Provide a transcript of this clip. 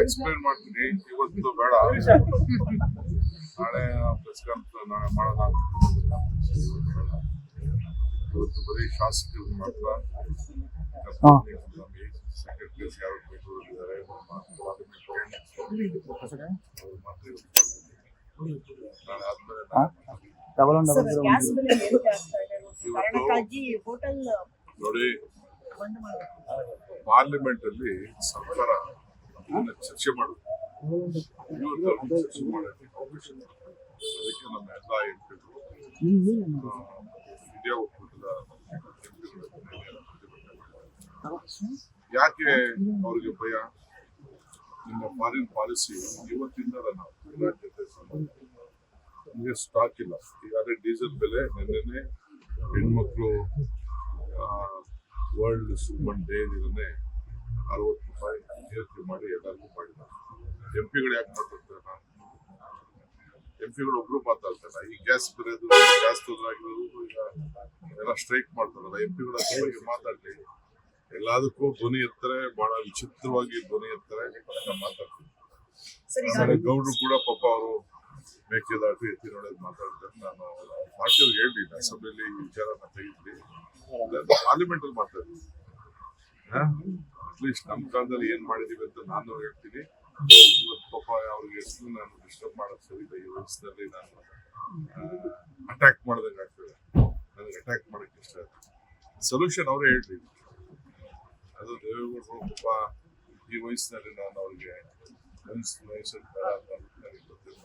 Explain ಮಾಡ್ತೀನಿ. ಇವತ್ತು ಬೇಡ, ನಾಳೆ ಪ್ರೆಸ್ ಕಾನ್ಫರೆನ್ಸ್ ನಾಳೆ ಮಾಡೋಣ. ಇವತ್ತು ಬರೀ ಶಾಸಕರು ಮಾತ್ರ ಸೆಕ್ರೆಟರೀಸ್ ಯಾರು ಇದ್ದಾರೆ ನಾಳೆ ಆದ್ಮೇಲೆ ನೋಡಿ, ಪಾರ್ಲಿಮೆಂಟ್ ಅಲ್ಲಿ ಸರ್ಕಾರ ಚರ್ಚೆ ಮಾಡುದು ಚರ್ಚೆ ಮಾಡೋಕ್ಕೆ ಅವಕಾಶ ಇದೆ. ಅದಕ್ಕೆ ನಮ್ಮ ಎಲ್ಲ ಎಂಪಿಗಳು ಇಂಡಿಯಾ ಒಕ್ಕೂಟದ ಯಾಕೆ ಅವ್ರಿಗೆ ಭಯ? ನಿಮ್ಮ ಫಾರಿನ್ ಪಾಲಿಸಿ ಇವತ್ತಿಂದ ನಾವು ರಾಜ್ಯತೆ ನಮಗೆ ಸ್ಟಾಕ್ ಇಲ್ಲ. ಈಗಾಗಲೇ ಡೀಸೆಲ್ ಬೆಲೆ ನಿನ್ನೆ ಹೆಣ್ಮಕ್ಳು ವರ್ಲ್ಡ್ ವುಮನ್ ಡೇ ದಿನನೇ 60 ರೂಪಾಯಿ ಏರಿಕೆ ಮಾಡಿ ಎಲ್ಲರಿಗೂ ಮಾಡಿದ್ದಾರೆ. ಎಂಪಿಗಳು ಯಾಕೆ ಮಾತಾಡ್ತಾರೆ? ನಾನು ಎಂಪಿಗಳು ಒಬ್ರು ಮಾತಾಡ್ತಾರೆ. ಈ ಗ್ಯಾಸ್ ಬೆಲೆದು ಗ್ಯಾಸ್ ತೊಂದರೆಯಾಗಿರೋದು ಈಗ ಎಲ್ಲ ಸ್ಟ್ರೈಕ್ ಮಾಡ್ತಾರಲ್ಲ, ಎಂಪಿಗಳ ಬಗ್ಗೆ ಮಾತಾಡ್ಲಿ. ಎಲ್ಲದಕ್ಕೂ ಧ್ವನಿ ಎತ್ತಾರೆ, ಬಹಳ ವಿಚಿತ್ರವಾಗಿ ಧ್ವನಿ ಎತ್ತಾರೆ, ಮಾತಾಡ್ತೀನಿ. ಗೌಡ್ರು ಕೂಡ ಪಾಪ ಅವರು ಮೇಕೆದಾಟು ಎತ್ತಿ ನೋಡೋದು ಮಾತಾಡ್ತಾರೆ. ನಾನು ಪಾರ್ಟಿಯವ್ರಿಗೆ ಹೇಳ್ತೀನಿ, ಅಸೆಂಬ್ಲಿಯಲ್ಲಿ ಈ ವಿಚಾರನ ತೆಗಿದ್ವಿ, ಪಾರ್ಲಿಮೆಂಟ್ ಅಲ್ಲಿ ಮಾತಾಡ್ತೀನಿ. ಅಟ್ಲೀಸ್ಟ್ ನಮ್ಮ ಕಾಲದಲ್ಲಿ ಏನ್ ಮಾಡಿದೀವಿ ಅಂತ ನಾನು ಹೇಳ್ತೀನಿ. ಇವತ್ತು ಪಾಪ ಅವ್ರಿಗೆ ಎಷ್ಟು ನಾನು ಡಿಸ್ಟರ್ಬ್ ಮಾಡೋದು ಸರಿ ಇಲ್ಲ. ಈ ವಯಸ್ಸಿನಲ್ಲಿ ನಾನು ಅಟ್ಯಾಕ್ ಮಾಡ್ದಂಗೆ ಆಗ್ತದೆ. ನನಗೆ ಅಟ್ಯಾಕ್ ಮಾಡಕ್ಕೆ ಇಷ್ಟ ಆಯ್ತು. ಸೊಲ್ಯೂಷನ್ ಅವರೇ ಹೇಳ್ತೀನಿ. ಅದು ದೇವೇಗೌಡರು ಪಾಪ ಈ ವಯಸ್ಸಿನಲ್ಲಿ ನಾನು ಅವ್ರಿಗೆ ವಯಸ್ಸಲ್ಲಿ ಬೇಡ ಅಂತ ನನಗೆ ಗೊತ್ತಿಲ್ಲ.